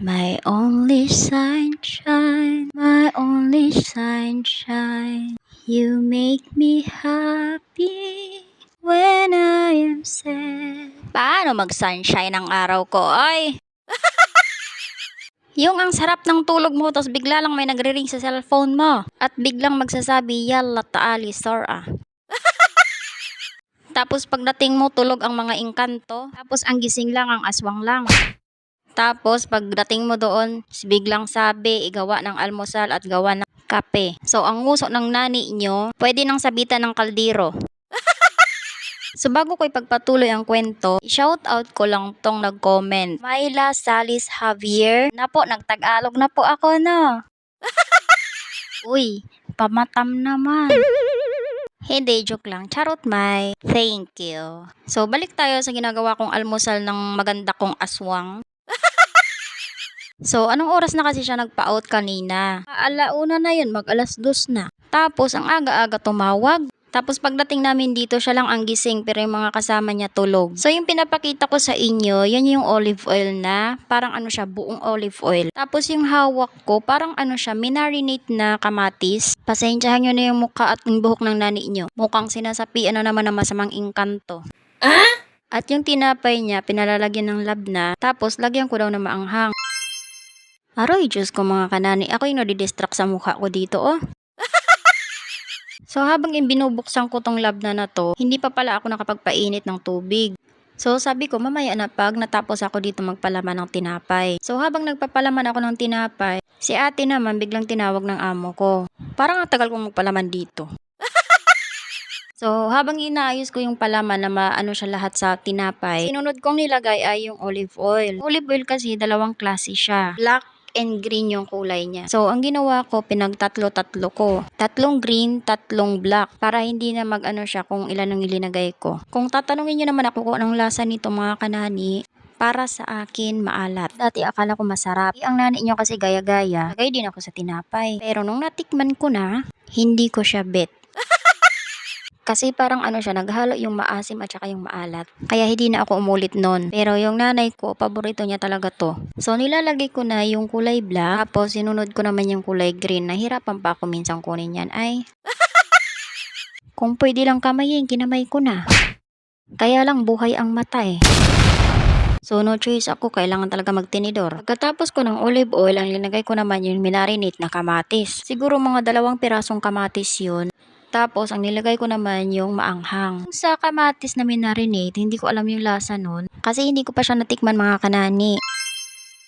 My only sunshine, my only sunshine. You make me happy when I am sad. Paano mag-sunshine ang araw ko, ay? Yung ang sarap ng tulog mo, tapos bigla lang may nagre-ring sa cellphone mo. At biglang magsasabi, yalla taali, sora. Tapos pagdating mo, tulog ang mga engkanto. Tapos ang gising lang, ang aswang lang. Tapos pagdating mo doon, biglang sabi, igawa ng almusal at gawa ng kape. So ang nguso ng nani nyo, pwede nang sabitan ng kaldero. So bago ko ipagpatuloy ang kwento, shout out ko lang tong nag-comment. Myla Salis Javier. Na po, nagtagalog na po ako, no? Uy, pamatam naman. Hindi, joke lang. Charot, May. Thank you. So balik tayo sa ginagawa kong almusal ng maganda kong aswang. So, anong oras na kasi siya nagpa-out kanina? Alauna na yun, mag-2:00 na. Tapos, ang aga-aga tumawag. Tapos, pagdating namin dito, siya lang ang gising, pero yung mga kasama niya tulog. So, yung pinapakita ko sa inyo, yan yung olive oil na, parang ano siya, buong olive oil. Tapos, yung hawak ko, parang ano siya, minarinate na kamatis. Pasensyahan nyo na yung mukha at yung buhok ng nani nyo. Mukhang sinasapian na naman ng masamang engkanto. At yung tinapay niya, pinalalagyan ng labna, tapos lagyan ko daw na maanghang. Aroy, Diyos ko mga kanani, ako yung nadidistract sa mukha ko dito, oh. So, habang binubuksan ko tong labna na to, hindi pa pala ako nakapagpainit ng tubig. So, sabi ko, mamaya na pag natapos ako dito magpalaman ng tinapay. So, habang nagpapalaman ako ng tinapay, si ate naman biglang tinawag ng amo ko. Parang ang tagal kong magpalaman dito. So, habang inaayos ko yung palaman na maano siya lahat sa tinapay, sinunod kong nilagay ay yung olive oil. Olive oil kasi dalawang klase siya. Black and green yung kulay niya. So, ang ginawa ko, pinagtatlo-tatlo ko. 3 green, 3 black. Para hindi na mag-ano siya kung ilan ang ilinagay ko. Kung tatanungin nyo naman ako kung anong lasa nito mga kanani, para sa akin, maalat. Dati akala ko masarap. Ang nani nyo kasi gaya-gaya. Lagay din ako sa tinapay. Pero nung natikman ko na, hindi ko siya bet. Kasi parang ano siya, naghalo yung maasim at saka yung maalat. Kaya hindi na ako umulit nun. Pero yung nanay ko, paborito niya talaga to. So nilalagay ko na yung kulay black. Tapos sinunod ko naman yung kulay green. Nahirapan pa ako minsan kunin yan. Ay, kung pwede lang kamayin, kinamay ko na. Kaya lang buhay ang mata eh. So no choice ako, kailangan talaga magtinidor. Pagkatapos ko ng olive oil, ang linagay ko naman yung minarinate na kamatis. Siguro mga 2 pirasong kamatis yun. Tapos, ang nilagay ko naman yung maanghang. Sa kamatis na minarinate, hindi ko alam yung lasa nun. Kasi hindi ko pa siya natikman mga kanani.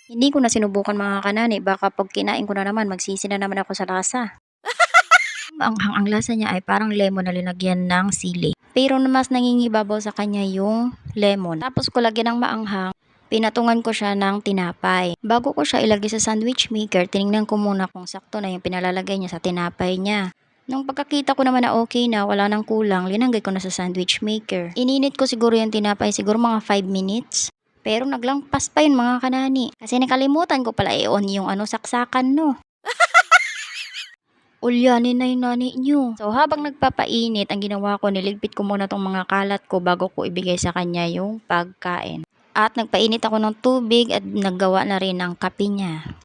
Hindi ko na sinubukan mga kanani. Baka pag kinain ko na naman, magsisi na naman ako sa lasa. Maanghang ang lasa niya ay parang lemon na linagyan ng sili. Pero mas nangingibabaw sa kanya yung lemon. Tapos ko lagyan ng maanghang. Pinatungan ko siya ng tinapay. Bago ko siya ilagay sa sandwich maker, tinignan ko muna kung sakto na yung pinalalagay niya sa tinapay niya. Nung pagkakita ko naman na okay na, wala nang kulang, linanggay ko na sa sandwich maker. Ininit ko siguro yung tinapay, siguro mga 5 minutes. Pero naglampas pa yun mga kanani. Kasi nakalimutan ko pala i-on yung saksakan, no. Ulyanin na yung nani nyo. So habang nagpapainit, ang ginawa ko, niligpit ko muna tong mga kalat ko bago ko ibigay sa kanya yung pagkain. At nagpainit ako ng tubig at naggawa na rin ng kape niya.